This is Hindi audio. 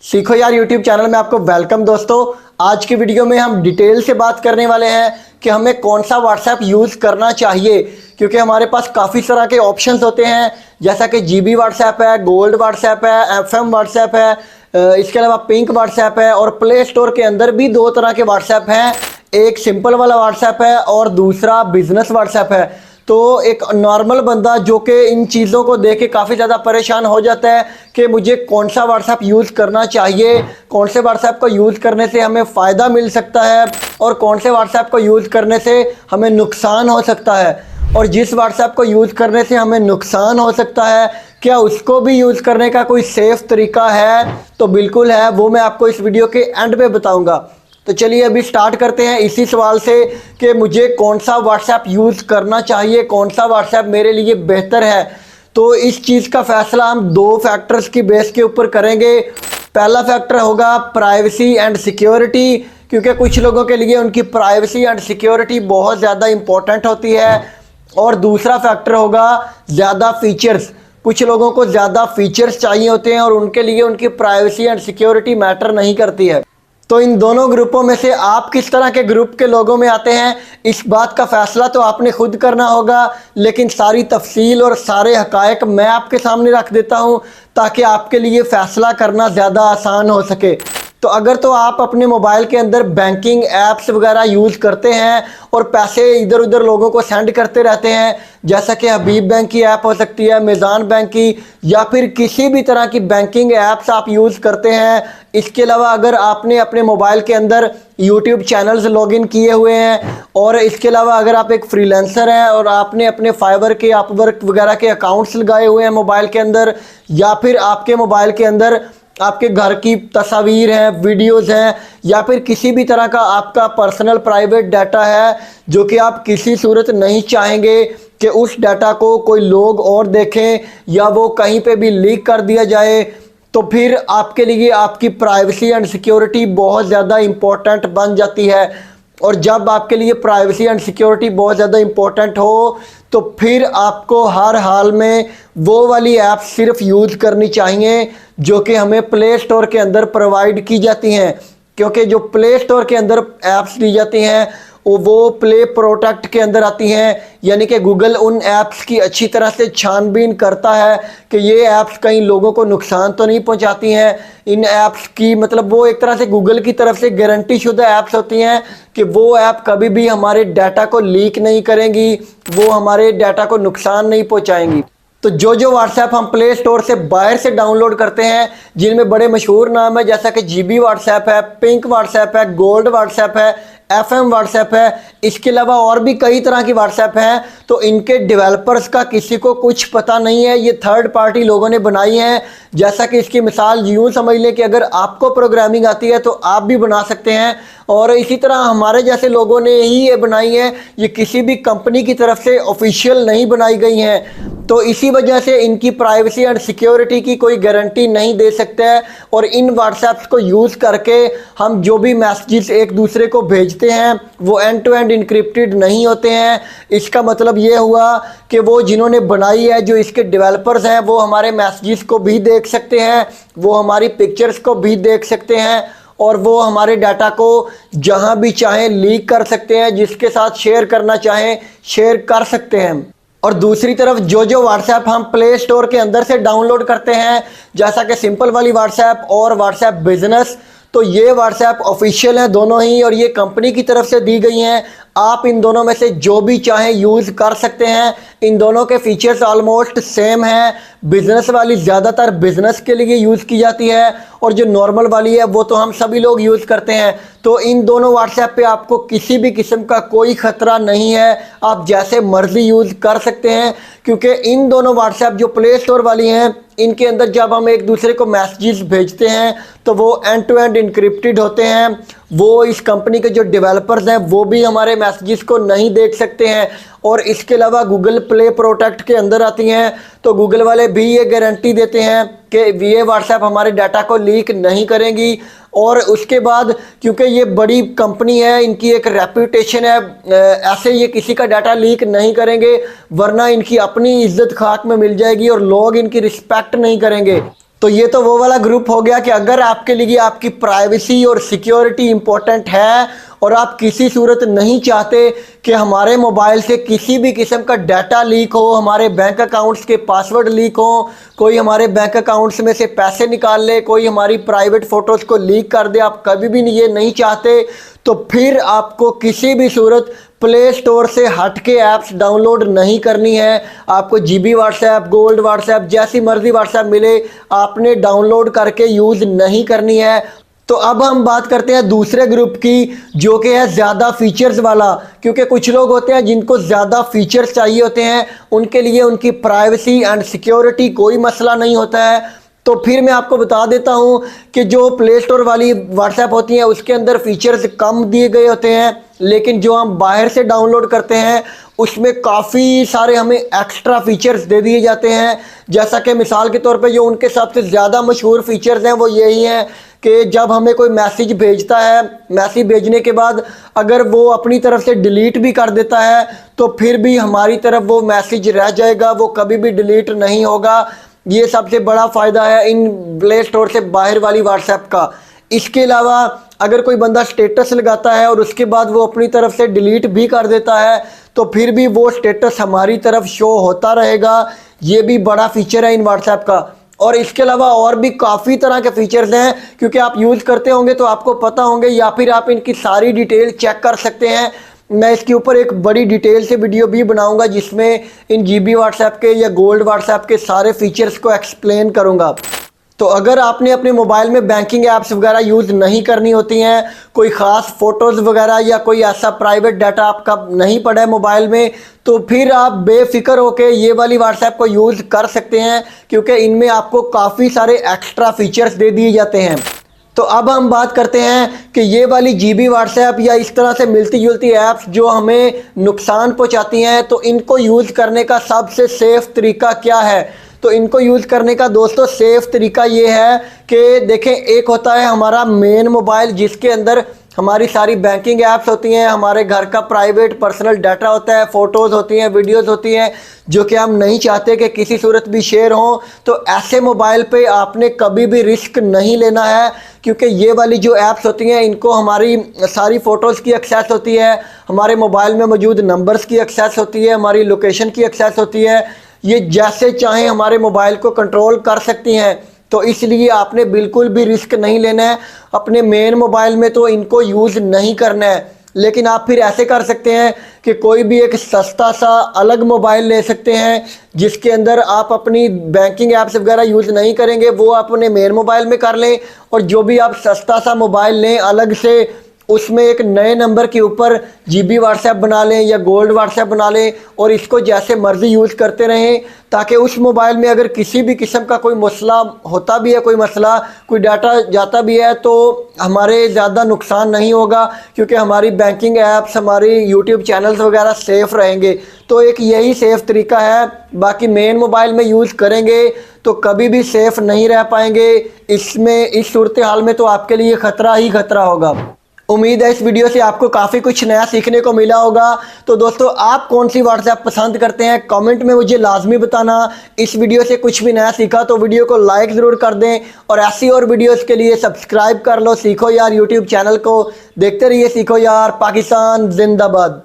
सीखो यार यूट्यूब चैनल में आपको वेलकम दोस्तों। आज की वीडियो में हम डिटेल से बात करने वाले हैं कि हमें कौन सा व्हाट्सएप यूज़ करना चाहिए, क्योंकि हमारे पास काफ़ी तरह के ऑप्शंस होते हैं, जैसा कि जीबी व्हाट्सएप है, गोल्ड व्हाट्सएप है, एफएम व्हाट्सएप है, इसके अलावा पिंक व्हाट्सएप है और प्ले स्टोर के अंदर भी दो तरह के व्हाट्सएप हैं। एक सिंपल वाला व्हाट्सएप है और दूसरा बिजनेस व्हाट्सएप है। तो एक नॉर्मल बंदा जो कि इन चीज़ों को देख के काफ़ी ज़्यादा परेशान हो जाता है कि मुझे कौन सा व्हाट्सएप यूज़ करना चाहिए, कौन से व्हाट्सएप को यूज़ करने से हमें फ़ायदा मिल सकता है और कौन से व्हाट्सएप को यूज़ करने से हमें नुकसान हो सकता है। और जिस व्हाट्सएप को यूज़ करने से हमें नुकसान हो सकता है, क्या उसको भी यूज़ करने का कोई सेफ़ तरीका है? तो बिल्कुल है, वो मैं आपको इस वीडियो के एंड पे बताऊँगा। तो चलिए अभी स्टार्ट करते हैं इसी सवाल से कि मुझे कौन सा व्हाट्सएप यूज़ करना चाहिए, कौन सा व्हाट्सएप मेरे लिए बेहतर है। तो इस चीज़ का फैसला हम दो फैक्टर्स की बेस के ऊपर करेंगे। पहला फैक्टर होगा प्राइवेसी एंड सिक्योरिटी, क्योंकि कुछ लोगों के लिए उनकी प्राइवेसी एंड सिक्योरिटी बहुत ज़्यादा इम्पोर्टेंट होती है। और दूसरा फैक्टर होगा ज़्यादा फीचर्स। कुछ लोगों को ज़्यादा फीचर्स चाहिए होते हैं और उनके लिए उनकी प्राइवेसी एंड सिक्योरिटी मैटर नहीं करती है। तो इन दोनों ग्रुपों में से आप किस तरह के ग्रुप के लोगों में आते हैं, इस बात का फैसला तो आपने खुद करना होगा, लेकिन सारी तफसील और सारे हकायक मैं आपके सामने रख देता हूं ताकि आपके लिए फ़ैसला करना ज़्यादा आसान हो सके। तो अगर तो आप अपने मोबाइल के अंदर बैंकिंग ऐप्स वगैरह यूज़ करते हैं और पैसे इधर उधर लोगों को सेंड करते रहते हैं, जैसा कि हबीब बैंक की ऐप हो सकती है, मीज़ान बैंक की, या फिर किसी भी तरह की बैंकिंग ऐप्स आप यूज़ करते हैं। इसके अलावा अगर आपने अपने मोबाइल के अंदर यूट्यूब चैनल्स लॉगिन किए हुए हैं और इसके अलावा अगर आप एक फ्रीलांसर हैं और आपने अपने फाइवर के, अपवर्क वगैरह के अकाउंट्स लगाए हुए हैं मोबाइल के अंदर, या फिर आपके मोबाइल के अंदर आपके घर की तस्वीर हैं, वीडियोज़ हैं, या फिर किसी भी तरह का आपका पर्सनल प्राइवेट डाटा है जो कि आप किसी सूरत नहीं चाहेंगे कि उस डाटा को कोई लोग और देखें या वो कहीं पे भी लीक कर दिया जाए, तो फिर आपके लिए आपकी प्राइवेसी एंड सिक्योरिटी बहुत ज़्यादा इम्पोर्टेंट बन जाती है। और जब आपके लिए प्राइवेसी एंड सिक्योरिटी बहुत ज़्यादा इम्पोर्टेंट हो तो फिर आपको हर हाल में वो वाली ऐप सिर्फ यूज़ करनी चाहिए जो कि हमें प्ले स्टोर के अंदर प्रोवाइड की जाती हैं, क्योंकि जो प्ले स्टोर के अंदर ऐप्स दी जाती हैं वो प्ले प्रोटेक्ट के अंदर आती हैं, यानी कि गूगल उन ऐप्स की अच्छी तरह से छानबीन करता है कि ये ऐप्स कई लोगों को नुकसान तो नहीं पहुंचाती हैं। इन ऐप्स की मतलब वो एक तरह से गूगल की तरफ से गारंटी शुदा ऐप्स होती हैं कि वो ऐप कभी भी हमारे डाटा को लीक नहीं करेंगी, वो हमारे डाटा को नुकसान नहीं पहुँचाएंगी। तो जो व्हाट्सएप हम प्ले स्टोर से बाहर से डाउनलोड करते हैं, जिनमें बड़े मशहूर नाम है जैसा कि जीबी व्हाट्सएप है, पिंक व्हाट्सएप है, गोल्ड व्हाट्सएप है, एफएम व्हाट्सएप है, इसके अलावा और भी कई तरह की व्हाट्सएप हैं, तो इनके डेवलपर्स का किसी को कुछ पता नहीं है, ये थर्ड पार्टी लोगों ने बनाई हैं। जैसा कि इसकी मिसाल यूँ समझ लें कि अगर आपको प्रोग्रामिंग आती है तो आप भी बना सकते हैं, और इसी तरह हमारे जैसे लोगों ने ही ये बनाई है, ये किसी भी कंपनी की तरफ से ऑफिशियल नहीं बनाई गई हैं। तो इसी वजह से इनकी प्राइवेसी एंड सिक्योरिटी की कोई गारंटी नहीं दे सकते हैं, और इन व्हाट्सएप्स को यूज़ करके हम जो भी मैसेजेस एक दूसरे को भेजते हैं वो एंड टू एंड इनक्रिप्टेड नहीं होते हैं। इसका मतलब ये हुआ कि वो जिन्होंने बनाई है, जो इसके डेवलपर्स हैं, वो हमारे मैसेजेस को भी देख सकते हैं, वो हमारी पिक्चर्स को भी देख सकते हैं, और वो हमारे डाटा को जहां भी चाहें लीक कर सकते हैं, जिसके साथ शेयर करना चाहें शेयर कर सकते हैं। और दूसरी तरफ जो व्हाट्सएप हम प्ले स्टोर के अंदर से डाउनलोड करते हैं, जैसा कि सिंपल वाली व्हाट्सएप और व्हाट्सएप बिजनेस, तो ये व्हाट्सएप ऑफिशियल हैं दोनों ही, और ये कंपनी की तरफ से दी गई हैं। आप इन दोनों में से जो भी चाहें यूज़ कर सकते हैं। इन दोनों के फीचर्स ऑलमोस्ट सेम हैं। बिज़नेस वाली ज़्यादातर बिज़नेस के लिए यूज़ की जाती है और जो नॉर्मल वाली है वो तो हम सभी लोग यूज़ करते हैं। तो इन दोनों व्हाट्सएप पे आपको किसी भी किस्म का कोई ख़तरा नहीं है, आप जैसे मर्ज़ी यूज़ कर सकते हैं, क्योंकि इन दोनों व्हाट्सएप जो प्ले स्टोर वाली हैं, इनके अंदर जब हम एक दूसरे को मैसेजेस भेजते हैं तो वो एंड टू एंड इनक्रिप्टेड होते हैं। वो इस कंपनी के जो डेवलपर्स हैं वो भी हमारे मैसेजेस को नहीं देख सकते हैं, और इसके अलावा गूगल प्ले प्रोटेक्ट के अंदर आती हैं, तो गूगल वाले भी ये गारंटी देते हैं कि ये व्हाट्सएप हमारे डाटा को लीक नहीं करेंगी। और उसके बाद क्योंकि ये बड़ी कंपनी है, इनकी एक रेपुटेशन है, ऐसे ये किसी का डाटा लीक नहीं करेंगे, वरना इनकी अपनी इज्जत खाक में मिल जाएगी और लोग इनकी रिस्पेक्ट नहीं करेंगे। तो ये तो वो वाला ग्रुप हो गया कि अगर आपके लिए आपकी प्राइवेसी और सिक्योरिटी इंपॉर्टेंट है और आप किसी सूरत नहीं चाहते कि हमारे मोबाइल से किसी भी किस्म का डाटा लीक हो, हमारे बैंक अकाउंट्स के पासवर्ड लीक हो, कोई हमारे बैंक अकाउंट्स में से पैसे निकाल ले, कोई हमारी प्राइवेट फ़ोटोज़ को लीक कर दे, आप कभी भी ये नहीं चाहते, तो फिर आपको किसी भी सूरत प्ले स्टोर से हट के ऐप्स डाउनलोड नहीं करनी है। आपको जीबी व्हाट्सएप, गोल्ड व्हाट्सएप, जैसी मर्जी व्हाट्सएप मिले आपने डाउनलोड करके यूज़ नहीं करनी है। तो अब हम बात करते हैं दूसरे ग्रुप की, जो कि है ज़्यादा फीचर्स वाला, क्योंकि कुछ लोग होते हैं जिनको ज़्यादा फीचर्स चाहिए होते हैं, उनके लिए उनकी प्राइवेसी एंड सिक्योरिटी कोई मसला नहीं होता है। तो फिर मैं आपको बता देता हूं कि जो प्ले स्टोर वाली व्हाट्सएप होती है उसके अंदर फीचर्स कम दिए गए होते हैं, लेकिन जो हम बाहर से डाउनलोड करते हैं उसमें काफ़ी सारे हमें एक्स्ट्रा फीचर्स दे दिए जाते हैं। जैसा कि मिसाल के तौर पे जो उनके सबसे ज़्यादा मशहूर फीचर्स हैं वो यही हैं कि जब हमें कोई मैसेज भेजता है, मैसेज भेजने के बाद अगर वो अपनी तरफ से डिलीट भी कर देता है तो फिर भी हमारी तरफ वो मैसेज रह जाएगा, वो कभी भी डिलीट नहीं होगा। ये सबसे बड़ा फ़ायदा है इन प्ले स्टोर से बाहर वाली व्हाट्सएप का। इसके अलावा अगर कोई बंदा स्टेटस लगाता है और उसके बाद वो अपनी तरफ से डिलीट भी कर देता है तो फिर भी वो स्टेटस हमारी तरफ शो होता रहेगा। ये भी बड़ा फीचर है इन व्हाट्सएप का। और इसके अलावा और भी काफ़ी तरह के फीचर्स हैं, क्योंकि आप यूज़ करते होंगे तो आपको पता होंगे, या फिर आप इनकी सारी डिटेल चेक कर सकते हैं। मैं इसके ऊपर एक बड़ी डिटेल से वीडियो भी बनाऊंगा जिसमें इन जीबी व्हाट्सएप के या गोल्ड व्हाट्सएप के सारे फीचर्स को एक्सप्लेन करूंगा। तो अगर आपने अपने मोबाइल में बैंकिंग ऐप्स वगैरह यूज़ नहीं करनी होती हैं, कोई ख़ास फ़ोटोज़ वगैरह या कोई ऐसा प्राइवेट डाटा आपका नहीं पड़ा है मोबाइल में, तो फिर आप बेफिक्र होकर ये वाली व्हाट्सएप को यूज़ कर सकते हैं, क्योंकि इनमें आपको काफ़ी सारे एक्स्ट्रा फीचर्स दे दिए जाते हैं। तो अब हम बात करते हैं कि ये वाली जीबी व्हाट्सएप या इस तरह से मिलती जुलती ऐप्स जो हमें नुकसान पहुंचाती हैं, तो इनको यूज़ करने का सबसे सेफ़ तरीका क्या है। तो इनको यूज़ करने का दोस्तों सेफ़ तरीका ये है कि देखें, एक होता है हमारा मेन मोबाइल जिसके अंदर हमारी सारी बैंकिंग ऐप्स होती हैं, हमारे घर का प्राइवेट पर्सनल डाटा होता है, फ़ोटोज़ होती हैं, वीडियोज़ होती हैं, जो कि हम नहीं चाहते कि किसी सूरत भी शेयर हों। तो ऐसे मोबाइल पे आपने कभी भी रिस्क नहीं लेना है, क्योंकि ये वाली जो ऐप्स होती हैं इनको हमारी सारी फ़ोटोज़ की एक्सेस होती है, हमारे मोबाइल में मौजूद नंबर्स की एक्सेस होती है, हमारी लोकेशन की एक्सेस होती है। ये जैसे चाहें हमारे मोबाइल को कंट्रोल कर सकती हैं। तो इसलिए आपने बिल्कुल भी रिस्क नहीं लेना है। अपने मेन मोबाइल में तो इनको यूज़ नहीं करना है, लेकिन आप फिर ऐसे कर सकते हैं कि कोई भी एक सस्ता सा अलग मोबाइल ले सकते हैं जिसके अंदर आप अपनी बैंकिंग ऐप्स वगैरह यूज़ नहीं करेंगे, वो आप अपने मेन मोबाइल में कर लें। और जो भी आप सस्ता सा मोबाइल लें अलग से, उसमें एक नए नंबर के ऊपर जीबी व्हाट्सएप बना लें या गोल्ड व्हाट्सएप बना लें और इसको जैसे मर्ज़ी यूज़ करते रहें, ताकि उस मोबाइल में अगर किसी भी किस्म का कोई मसला होता भी है, कोई मसला, कोई डाटा जाता भी है, तो हमारे ज़्यादा नुकसान नहीं होगा, क्योंकि हमारी बैंकिंग ऐप्स, हमारी यूट्यूब चैनल्स वगैरह सेफ़ रहेंगे। तो एक यही सेफ़ तरीका है। बाकी मेन मोबाइल में यूज़ करेंगे तो कभी भी सेफ़ नहीं रह पाएंगे। इसमें इस सूरत हाल में तो आपके लिए ख़तरा ही ख़तरा होगा। उम्मीद है इस वीडियो से आपको काफ़ी कुछ नया सीखने को मिला होगा। तो दोस्तों, आप कौन सी व्हाट्सएप पसंद करते हैं कमेंट में मुझे लाजमी बताना। इस वीडियो से कुछ भी नया सीखा तो वीडियो को लाइक ज़रूर कर दें, और ऐसी और वीडियोस के लिए सब्सक्राइब कर लो। सीखो यार यूट्यूब चैनल को देखते रहिए। सीखो यार, पाकिस्तान जिंदाबाद।